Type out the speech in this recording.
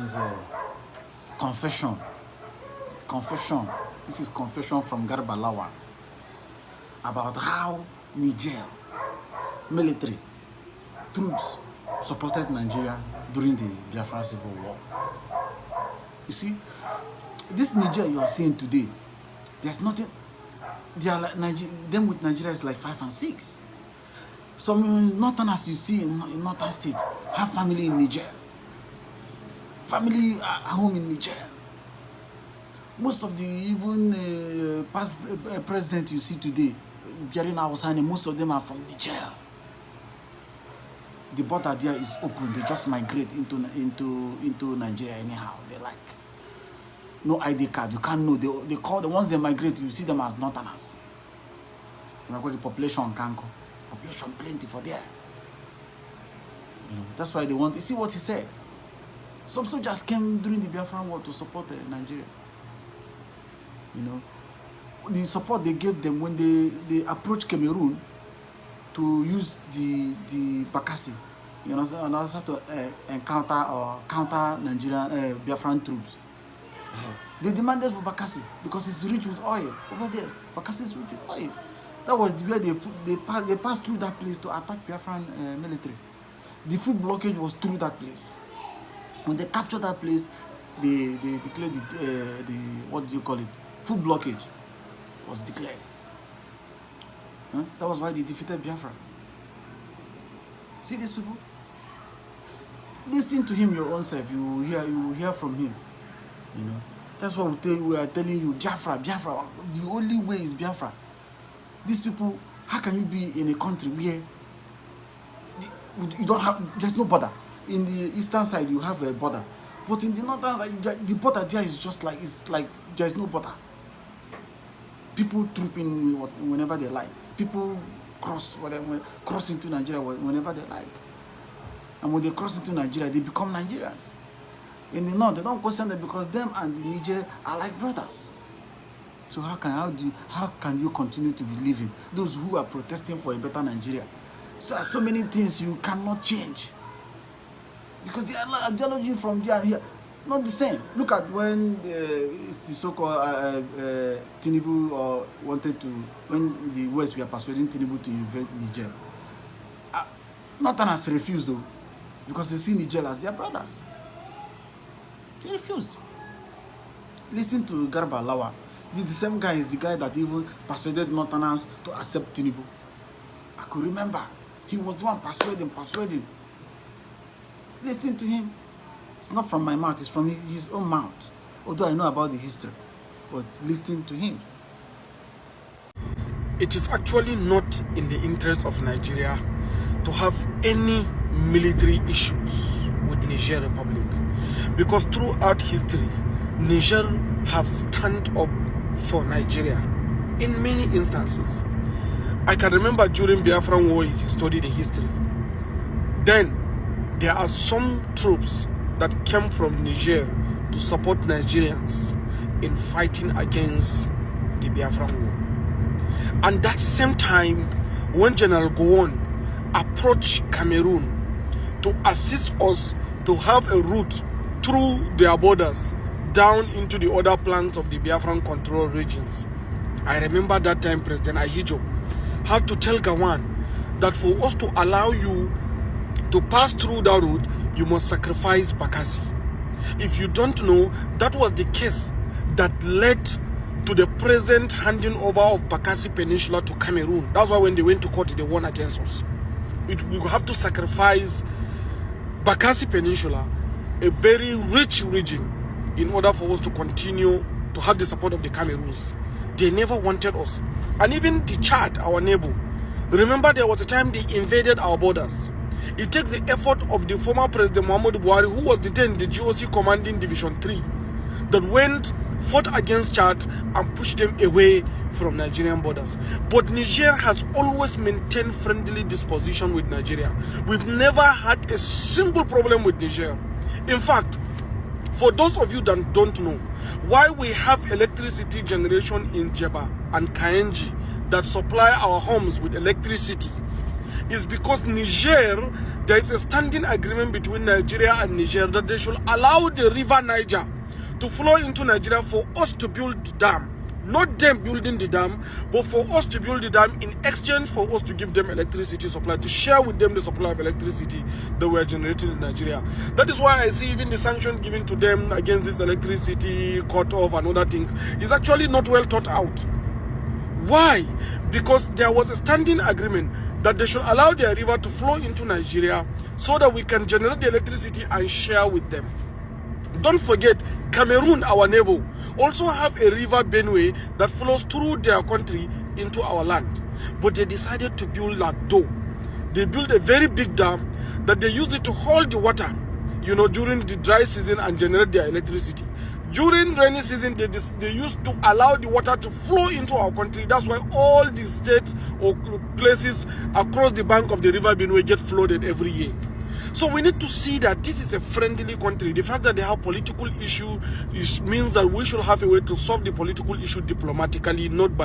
Is a confession. Confession. This is confession from Garba about how Niger military troops supported Nigeria during the Biafra Civil War. You see, this Niger you are seeing today, there's nothing. They are like them with Nigeria is like 5 and 6. Some northerners you see in northern state have family in Niger. Family at home in Niger. Most of the even past president you see today, most of them are from Niger. The border there is open. They just migrate into Nigeria anyhow they like. No ID card. You can't know. They call them once they migrate. You see them as northerners. The population can go. Population plenty for there. You know, that's why they want. You see what he said. Some soldiers came during the Biafran war to support Nigeria. You know, the support they gave them when they approached Cameroon to use the Bakassi, you know, in order to encounter or counter Nigerian Biafran troops. They demanded for Bakassi because it's rich with oil. Over there, Bakassi is rich with oil. That was where they passed through that place to attack Biafran military. The food blockage was through that place. When they captured that place, they declared the what do you call it? Food blockage was declared. Huh? That was why they defeated Biafra. See these people? Listen to him your own self. You will hear from him. You know. That's what we are telling you. Biafra. The only way is Biafra. These people, how can you be in a country where you don't have, there's no border? In the eastern side you have a border, but in the northern side the border there is just like, it's like there's no border. People troop in whenever they like. People cross into Nigeria whenever they like. And when they cross into Nigeria, they become Nigerians. In the north, they don't question them because them and the Niger are like brothers. So how can you continue to be living? Those who are protesting for a better Nigeria. So many things you cannot change. Because the ideology from there and here, not the same. Look at when the so-called Tinubu wanted to, when the West were persuading Tinubu to invade Niger. Northerners refused though, because they see Niger as their brothers. They refused. Listen to Garba Lawa. This the same guy is the guy that even persuaded Northerners to accept Tinubu. I could remember. He was the one persuading. Listen to him. It's not from my mouth, it's from his own mouth. Although I know about the history, but listen to him. It is actually not in the interest of Nigeria to have any military issues with Niger Republic, because throughout history, Niger have stand up for Nigeria in many instances. I can remember during Biafran War, if you study the history, then there are some troops that came from Niger to support Nigerians in fighting against the Biafran War. And that same time, when General Gowon approached Cameroon to assist us to have a route through their borders down into the other plans of the Biafran control regions, I remember that time President Ahijo had to tell Gowon that for us to allow you to pass through that route, you must sacrifice Bakassi. If you don't know, that was the case that led to the present handing over of Bakassi Peninsula to Cameroon. That's why when they went to court, they won against us. We have to sacrifice Bakassi Peninsula, a very rich region, in order for us to continue to have the support of the Cameroons. They never wanted us. And even the Chad, our neighbor, remember there was a time they invaded our borders. It takes the effort of the former President Muhammadu Buhari, who was detained the GOC commanding Division 3, that fought against Chad and pushed them away from Nigerian borders. But Niger has always maintained friendly disposition with Nigeria. We've never had a single problem with Niger. In fact, for those of you that don't know, why we have electricity generation in Jeba and Kaenji that supply our homes with electricity is because Niger, there is a standing agreement between Nigeria and Niger that they should allow the river Niger to flow into Nigeria for us to build the dam. Not them building the dam, but for us to build the dam in exchange for us to give them electricity supply, to share with them the supply of electricity that we are generating in Nigeria. That is why I see even the sanction given to them against this electricity cut off and other things is actually not well thought out. Why? Because there was a standing agreement that they should allow their river to flow into Nigeria so that we can generate the electricity and share with them. Don't forget, Cameroon, our neighbor, also have a river Benue that flows through their country into our land. But they decided to build Lado. They built a very big dam that they use it to hold the water, you know, during the dry season and generate their electricity. During rainy season, they used to allow the water to flow into our country. That's why all the states or places across the bank of the river Benue get flooded every year. So we need to see that this is a friendly country. The fact that they have political issue means that we should have a way to solve the political issue diplomatically, not by